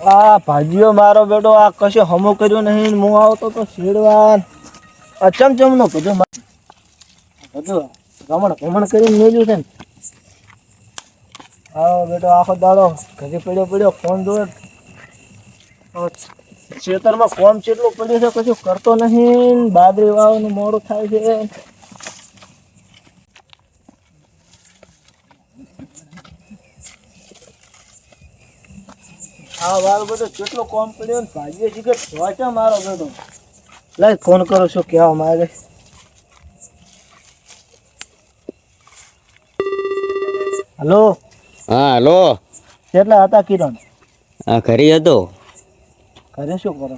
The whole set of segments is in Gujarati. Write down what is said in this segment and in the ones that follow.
આ ભાજીઓ મારો બેટો આ કશો હમો કર્યો નહીં. હું આવતો તો શેડવાન આ ચમચમનો બધું બધું રમણ કરીને મેલ્યું છે ને. આવો બેટો આખો દાડો ઘરે પડ્યો ફોન જોવે. ખેતરમાં કોમ ચેટલું પડ્યું છે કશું કરતો નહીં. બાજરી વાવવાનું મોડું થાય છે. હા મારો બેટો કેટલો કોમ પડ્યો ને ભાજીએ શીખર વાંચા મારો બેટો. લાઈ ફોન કરો છો કેવા મારે. હલો. હા હલો. કેટલા હતા કિરણ? આ ઘરે હતો. ઘરે શું કરો?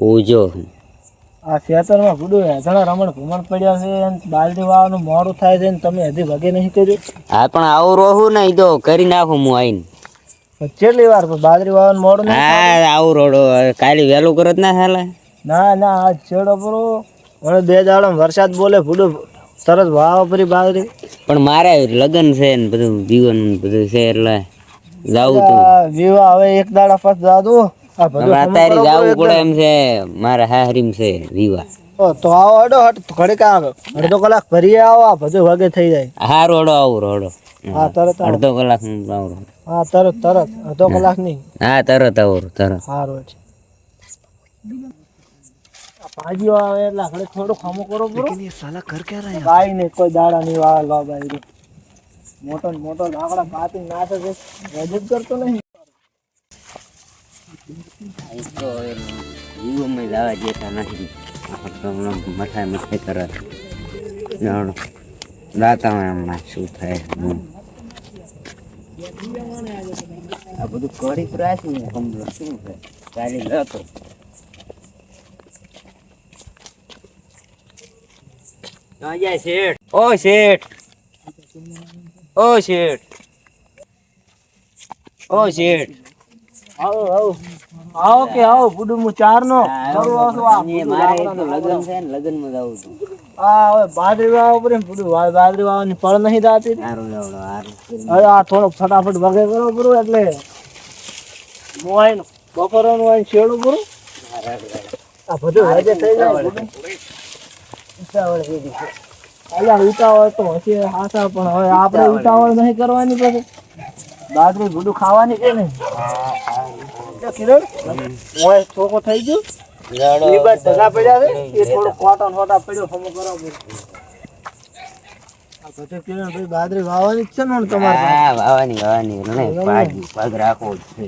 ઉજો આ ખેતરમાં ગુડું ઘણા રમણ ભમણ પડ્યા છે. બાલડી વાવવાનું મોડું થાય છે ને તમે હજી ભગે નહીં કર્યું. હા પણ આવું રહું નહીં તો કરી નાખું હું આવીને. કેટલી વાર બાજરી વાવવાનું મોડું નહીં? હા આવું રોડો કાલે વહેલું કરો ના હાલે. ના આ છેડો પૂરો હવે 2 દાડા વરસાદ બોલે ભૂડું સરસ વાવ પરી બાજરી. પણ મારે લગ્ન છે ને બધું જીવન બધું છે એટલે જાવું તું વિવાહ હવે 1 દાડા પછી જાદું. આ બધું અત્યારે જાવું પડે એમ છે. મારા હાહરીમ છે વિવાહ. તો આવો અડો ઘડીક અડધો કલાક ભરી આવો. આ બધું વાગે થઈ જાય. હા રોડો આવું રોડો. હા તરત અડધો કલાક આવું. હા તરત અડધો કલાક નહીં. હા તરત આવું તરત. સારું છે. ભાજીઓ આવે એટલે ઘરે થોડું ખામો કરો પૂરો. સાલા ઘર કે રહ્યા કાઈ નહીં કોઈ દાડા નહીં વાળ લો બાઈ. મોટો લાકડા પાતી નાખે છે. રજત કરતો નહીં. તો જીવમાં જવા જેતા નથી. મથાય કરે જાણો દાતા હમણાં શું થાય. આ બધું કરી રાખ્યું ને સમજો શું છે. કાલે જતો શેઠ. ઓ શેઠ. આવો કે આવો બુડુ હું 4 નો મારે તો લગન છે ને લગન માં જવું છું. આ હવે બાજરી વાવ ઉપર બુડુ બાજરી વાવવાની પળ નહીં જાતી. હવે આ થોડો ફટાફટ વગે કરો પૂરું એટલે મોય બપોરનું હોય શેડું પૂરું. આ બધું વાજે થઈ જાય. ઉતાવળ તો હશે હાસા પણ હવે આપણે ઉતાવળ નહીં કરવાની. પછી બાજરી ગુડું ખાવાની છે ને. કિરણ ચોખ્ખો થઈ ગયો. ઢગા પડ્યા છે એ થોડું કોટન હોટા પડ્યો હમો કરાવો. આ બધું કિરણ ભાઈ બાજરી વાવવાની જ છે ને તમારે? હા વાવવાની પગ રાખવો જ છે.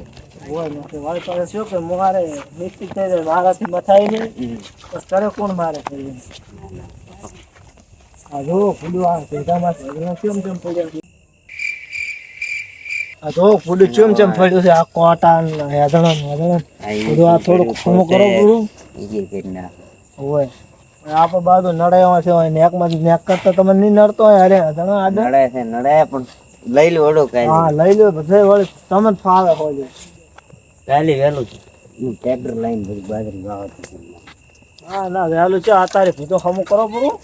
મારી પાસે શું કે મારે મિસ્ટેક થઈ જાય મારાથી મથાય નહીં. કરે કોણ મારે કરી? આ જો ફૂડું આ ભેગામાં ચમ પડ્યા છે. આ જો ફૂડું ચમ પડ્યું છે. આ કોટા હેદણા બધું આ થોડું ખમો કરો પૂરું. હોય આપણે બાજુ નડાયમાં છે નેકમાંથી નેક કરતા તમને નહીં નડતો હોય. અરે હેદણા આડે નડાય પણ લઈ લો ઓડો કાઈ. હા લઈ લો બધે વળી તમને ફાવે હોય. કાલે વહેલું ટ્રેક્ટર લઈને બધી બાજરી વાવ. હા ના વહેલું છે. અત્યારે ભીતો ખમો કરો પૂરું.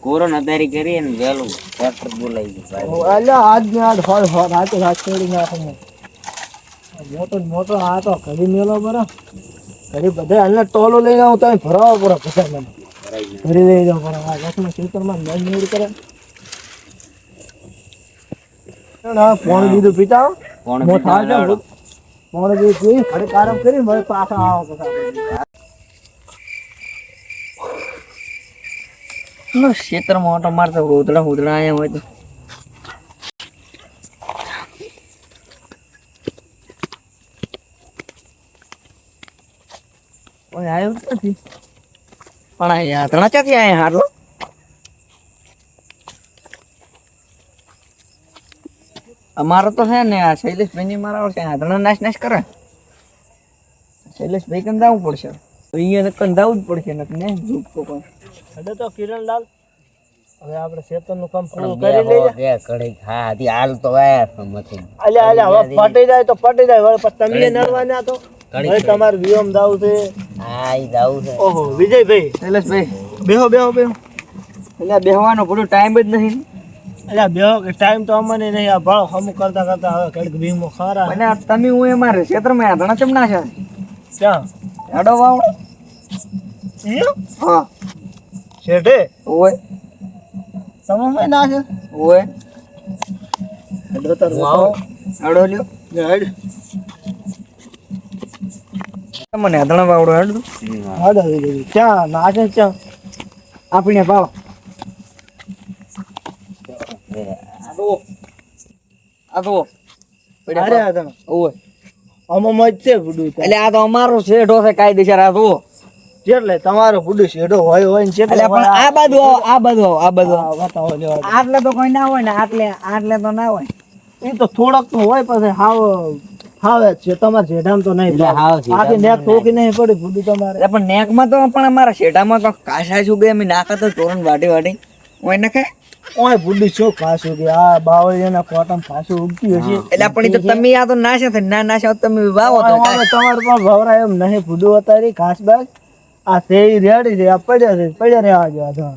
કોરોના તારી કરી ને વહેલું ટ્રેક્ટર બોલાવી દીધું. એટલે આજ ને આજ હોય રાતે રાત છોડી નાખો. મોટો આ તો ઘડી મેલો બરો ઘડી બધા હાલને ટોલો લઈને આવું તમે ભરાવો પૂરો બધા મને ઘરે લઈ જાવ પડે. આ લક્ષ્મણ ખેતરમાં મેળ કરે. પોણી બીજું પીતા પોણી બીજું પી ઘડી આરામ કરી મને પાછા આવો પછી ક્ષેત્રમાં ઓટો મારતો ઉતળા આયા હોય તો કોઈ આવ્યું નથી. પણ આ યાત્રા ક્યાંથી આયા હારલો? અમારો તો છે ને આ શૈલેષભાઈ મારા યાત્રા નાશ કરે. શૈલેષભાઈ કન જવું પડશે. અહીંયા કન જવું જ પડશે ને તો કિરણલાલ હવે આપણે ખેતરનું કામ પૂરું કરી લઈએ. હા હાલ તો આયા મથી. અલ્યા હવે પટી જાય તો પટી જાય. હવે પછી તમે નડવાના તો હવે તમારે વિયમ જાવું છે. હા ઈ જાવું છે. ઓહો વિજયભાઈ શૈલેષભાઈ બેહો એટલે બેહવાનો પૂરો ટાઈમ જ નહીં. અલ્યા બેહો કે ટાઈમ તો અમને નહીં આ ભાવ હમ કરતા કરતા હવે ઘડીક ભીમો ખારા અને તમે હું અમારે ક્ષેત્રમાં આધણા ચમ ના છે ક્યાં હેડો વાવ ઈયો હા શેઠે ઓય તમે મેં ના છે ઓય હેડો તાર વાવ હેડો લ્યો હેડ મને આધણા વાવડો હેડ હેડો ક્યાં ના છે ક્યાં આપીને પાડો આ તો અરે આ તમે ઓય આમાં મજ છે બુડું તો. એટલે આ તો અમારો શેઠો છે કાયદેસર આ તો એટલે તમારો બુડું શેડો હોય ને એટલે પણ આ બાજુ આવો, આ બાજુ આવો, આ બાજુ આવો. બતાવો લેવા દે. આટલે તો કોઈ ના હોય ને આટલે તો ના હોય એ તો થોડોક તો હોય પછી હાવ હાવે છે તમારે જેઠામ તો નહીં એટલે હાવ જેઠામ આખી નેક ઠોકી નહીં પડી બુડું તમારે એટલે પણ નેકમાં તો પણ અમારા શેઠામાં તો કાશા છું કે અમે નાખા તો તોરણ વાટી વાટી ઓય નખે ઓય બુડું શું ખાશું કે આ બાવળિયાના કોટમ ખાશું ઉગતી હશે એટલે પણ ઈ તો તમે આ તો નાશે થાય ના નાશે તો તમે વાવો તો હવે તમારે પણ ભવરાય એમ નહીં બુડું અતારી ઘાસ બાસ આ શેરી રેડી છે આ પડ્યા રહેવા જો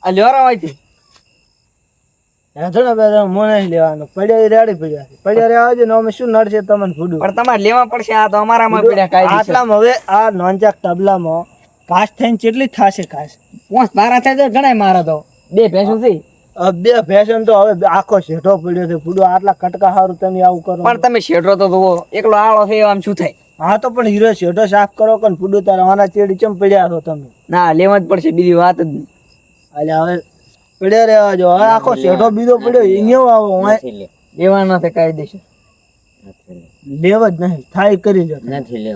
આ લ્યોરા હોય છે હેઠળ બે મને નહીં લેવાનું પડ્યા રેડી પડ્યા રહેવા જો ને અમે શું નડશે તમને બુડું પણ તમારે લેવા પડશે આ તો અમારામાં પડ્યા કાયદેસર આટલામાં હવે આ નોંચાક તબલામાં ઘાસ થઈને કેટલી થશે ઘાસ 5-12 થાય તો ઘણાય મારા તો 2 ભેંસો છે બે ફેશન તો હવે આખો શેઠો પડ્યો છે બુડું આટલા કટકા સારું તમે આવું કરો પણ તમે શેઠો તો જુઓ એકલો આળો છે આમ શું થાય હા તો પણ હીરો શેઠો સાફ કરો કે બુડું તારા આના ચેડી ચમ પડ્યા છો તમે ના લેવા જ પડશે બીજી વાત જ નહીં. એટલે હવે પડ્યા રહેવા જો હવે આખો શેઠો બીજો પડ્યો અહીંયા આવો અહીં લેવા નથી કાયદેસર લેવ જ નહીં થાય કરી લો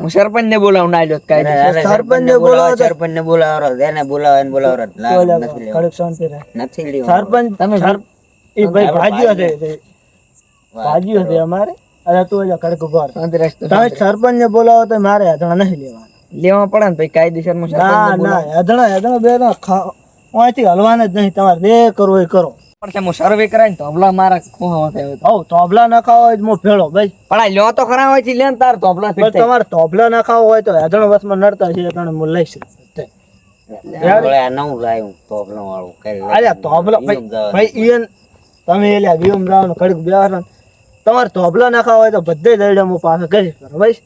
હું સરપંચ ને બોલાવું ના લ્યો કાયદેસર સરપંચ ને બોલાવો તો સરપંચ ને બોલાવો એને બોલાવો એને બોલાવો કડક શાંતિ રહે નથી લેવું સરપંચ તમે એ ભાઈ ભાજીઓ છે ભાજીઓ છે અમારે અરે તું હજા કડક ઉભા રહે. શાંતિ રાખ તો. તમે સરપંચ ને બોલાવો તો મારે હધણા નહીં લેવાના લેવા પડે ને ભાઈ કાયદેસર માં ના સરપંચ ના હધણા બે અહીંથી હલવાના જ નહીં તમારે જે કરવો એ કરો પડશે હું સર્વે કરાય ને તો હમણાં મારા ખોહા થાય તો. હવ તોબલા ના ખાવા હોય તો હું ભેળો ભાઈ પણ આ લ્યો તો ખરા હોય છે લે ને તાર તો હમણાં પણ તમારે તોબલા ના ખાવા હોય તો હધણ વસમાં નડતા છે એટલે હું લઈશ નવું લાવ્યું તોબલો વાળું અલ્યા તોબલા ભાઈ ઈયન તમે એલા વિયમ રાવ કડક બેહાર તમારે તોબલા ના ખાવા હોય તો બધે દઈડે હું પાસે કરી કરો ભાઈ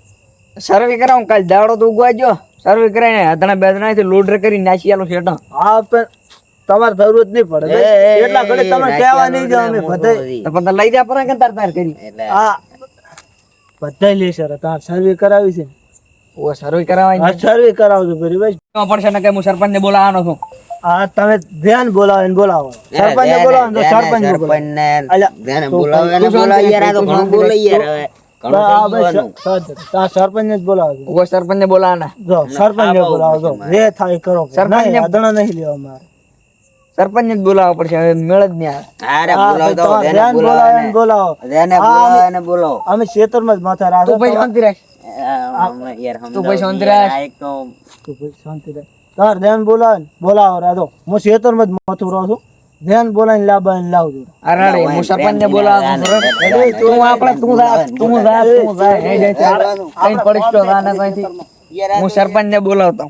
સર્વે કરાવું કાલ દાડો તો ઉગવા જો સર્વે કરાય હદણા બેદણા થી લોડર કરી નાસી આલો શેઠા હા પણ તમારે જરૂરત નહીં પડે ભાઈ. એટલા ઘડી તમે કહેવા નહીં જાવ અમે બધે તો પણ લઈ જા પર કે તાર કરી આ બધા લેશે તાર સર્વે કરાવી છે ઓ સર્વે કરાવાય આ સર્વે કરાવજો ભાઈ ભાઈ ને પડશે ને કે હું સરપંચ ને બોલાવવાનો છું આ તમે ધ્યાન બોલાવો ને બોલાવો સરપંચ ને બોલાવો ને તો સરપંચ ને બોલાવો. ને બોલાવો એને બોલાવો યાર આ તો ઘણું બોલે યાર હવે આ ભાઈ તાર સરપંચ ને જ બોલાવો ઓ સરપંચ ને બોલાવવાના જો સરપંચ ને બોલાવો જો જે થાય એ કરો સરપંચ ને- નહીં, આદણા નહીં લેવા મારે સરપંચ ને જ બોલાવવા પડશે હવે મેળ જ નહીં આવે અરે બોલાવો તો તમારે એને ધ્યાન બોલાવો બોલાવો ને બોલાવો એને બોલાવો એને બોલાવો અમે ખેતરમાં જ માથા રાખો તું ભાઈ શાંતિ રાખ યાર તું ભાઈ શાંતિ રાખ. એક તો તું ભાઈ શાંતિ રાખ. તમારે ધ્યાન બોલાવો ને બોલાવો રાધો હું ખેતરમાં જ માથું રહું છું ધ્યાન બોલાવીને લાવજો અરે હું સરપંચ ને બોલાવવાનું છું. તું આપણે તું જા હે જઈ કઈ પડીશ તો જા ને કઈથી હું સરપંચ ને બોલાવતો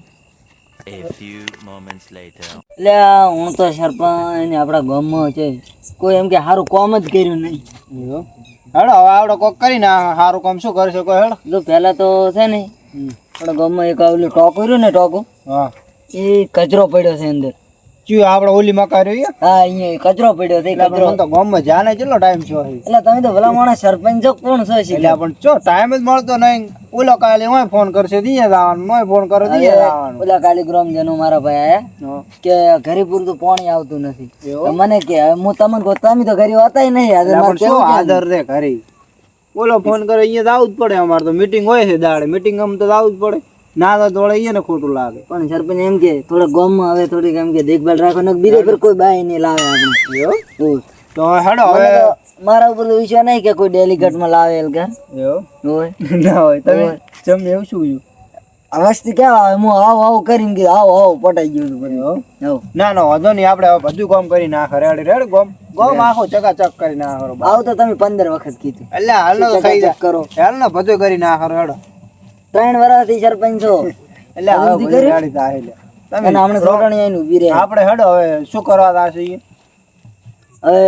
એટલે હું તો સરપંચ આપણા ગામમાં છે કોઈ એમ કે સારું કોમ જ કર્યું નહીં હેડો હવે આવડે કોક કરીને સારું કામ શું કરી શકો હેડો જો પહેલા તો છે ને આપણા ગામમાં એક ઓલું ટોકું રહ્યું ને ટોકું હા એ કચરો પડ્યો છે અંદર ચિયો આપણે ઓલી મકાઈ રહી હા અહીંયા કચરો પડ્યો છે એ કચરો તો ગામમાં જાને કેટલો ટાઈમ છો એટલે તમે તો ભલા માણસ સરપંચ છો કોણ છો શીખે? એટલે પણ ચો ટાઈમ જ મળતો નહીં ઓલો કાલે હું ફોન કરશે દિયે જવાનું મોય ફોન કરે દિયે જવાનું ઓલા કાલીગ્રામ જનો મારા ભાઈ આયા કે ઘરે પૂરતું પાણી આવતું નથી તો મને કે હું તમને કહું તમે તો ઘરે હોતા નહીં આજે મારે શું કેવું છે? આદર રે ઘરે ઓલો ફોન કરે અહીંયા જવું જ પડે અમારે તો મીટિંગ હોય છે દાડે મીટિંગ આમ તો જવું જ પડે ના તો થોડે અહીંયા ને ખોટું લાગે પણ સરપંચ એમ કે થોડા ગામમાં હવે થોડીક એમ કે દેખભાળ રાખો ને બીજે પર કોઈ બાય નહીં લાવે આપણે એવું. તો હેડો હવે મને તો મારા ઉપર તો વિશ્વાસ નહીં કે કોઈ ડેલિકેટ માં લાવે એમ કે હોય ના હોય તમે જમ એવું શું છું અવસ્થી કેવા આવે હું આવ કરીને કે આવ પટાઈ ગયું હતું બધું આવ ના ના વાંધો નહીં આપણે હવે બધું કામ કરી નાખે રેડી રેડ ગોમ આખો ચકાચક કરી નાખો આવ તો તમે 15 વખત કીધું એટલે હાલ ને થઈ ચકાચક કરો હાલ ને બધું કરી નાખો રેડો 3 વર્ષથી સરપંચ છો એટલે હવે બધી બધી કરી? ગાડી થાય એટલે અને હમણાં સોટણી આઈને ઊભી રહે આપણે હેડો હવે શું કરવા થશે હવે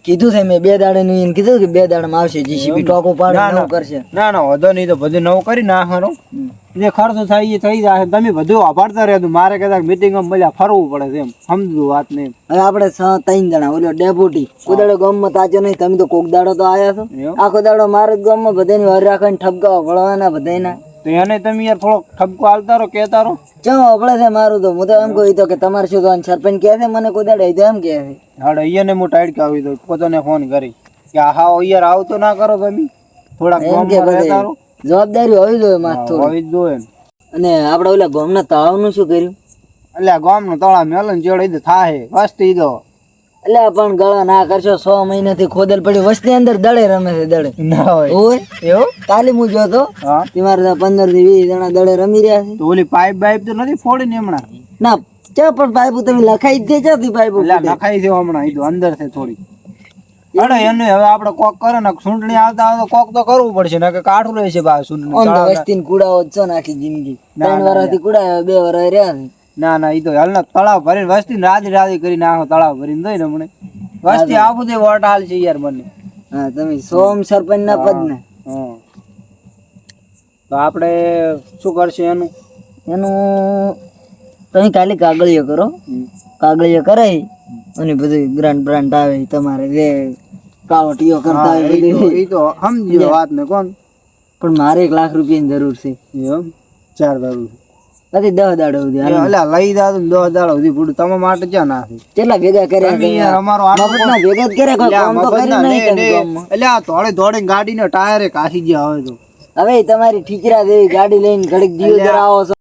કીધું છે મેં 2 દાડાનું એને કીધું કે 2 દાડામાં આવશે જીસીબી ટોકો પાડે નવું કરશે. ના ના વધો નહીં તો બધું નવું કરી નાખવાનો જે ખર્ચો થાય એ થઈ જાય તમે બધું વાપરતા રહેતું મારે કદાચ મિટિંગમાં મળ્યા ફરવું પડે છે એમ સમજવું વાત નહીં હવે આપણે 3 જણા ઓલો ડેપોટી કુદાડો ગામમાં તાજો નહીં તમે તો કોક દાડો તો આયા છો આખો દાડો મારે જ ગામમાં બધાની વાર રાખીને ઠપકાવા ભળવાના બધાના તો એને તમે યાર થોડોક ઠપકો હાલતા રહો કહેતા રહો ચમ અપડે છે મારું તો હું તો એમ કહું તો કે તમારે શું તો સરપંચ કહે છે મને કોઈ દાડે એમ કહે છે હાડે અહીંયાને હું ટાઈટ કાવી દઉં પોતાને ફોન કરી કે હા યાર આવતો ના કરો તમે થોડાક એમ કે ગામમાં રહેતા રહો જવાબદારી હોવી જોઈએ માથ થોડી હોવી જ જોઈએ ને અને આપણે ઓલા ગામના તળાવનું શું કર્યું એટલે ગામનો તળાવ મેલન જેવડે ઈ થાય વસ્તી દો એટલે પણ ગળા ના કરશો 6 મહિનાથી ખોદેલ પડ્યું વસ્તી અંદર દડે રમે છે દડે ના હોય ઓય એવું કાલે હું જોતો હા તમારે 15 થી 20 જણા દડે રમી રહ્યા છે તો ઓલી પાઇપ બાઇપ તો નથી ફોડી ને હમણાં ના ચા પણ પાઇપ તમે લખાઈ જ દે ચાથી પાઇપ એટલે નખાઈ છે હમણાં ઈ તો અંદર છે થોડી અરે એને હવે આપણે કોક કરે ને સૂંટણી આવતા આવતા કોક તો કરવું પડશે ને કે કાઠું રહેશે બા સૂંટણી ઓન તો વસ્તી કુડાવો જ છો ને આખી જિંદગી 3 વર્ષથી કુડાયો 2 વર્ષ રહ્યા છે ના ના ઈ તો હાલ તળાવ ભરીને વસ્તી રાજી રાજી કરી નાખો તળાવ ભરીને દઈ ને હમણે વસ્તી આ બધે વોટ હાલ છે યાર મને હા તમે સોમ સરપંચ ના પદ ને હા તો આપણે શું કરશે એનું એનું તમે ખાલી કાગળિયો કરો કાગળિયો કરાઈ અને બધું ગ્રાન્ટ બ્રાન્ટ આવે તમારે જે કાવટીઓ કરતા હોય બધી. ઈ તો સમજી વાત ને કોણ પણ મારે 1 લાખ રૂપિયાની જરૂર છે એમ 4 દારૂ પછી 10 દાડો સુધી હાલો. અલ્યા લઈ દાદુ 10 દાડો સુધી પૂરું તમે માટે ક્યાં નાખી કેટલા ભેગા કર્યા તમે યાર અમારો આટલો મફતના ભેગા જ કર્યા કોઈ કામ તો કર્યું નહીં તમે ગામમાં. એટલે આ થોડે દોડીને ગાડીનો ટાયરે કાસી ગયા હવે તો હવે તમારી ઠીકરા જેવી ગાડી લઈને ઘડીક દીવ આવો છો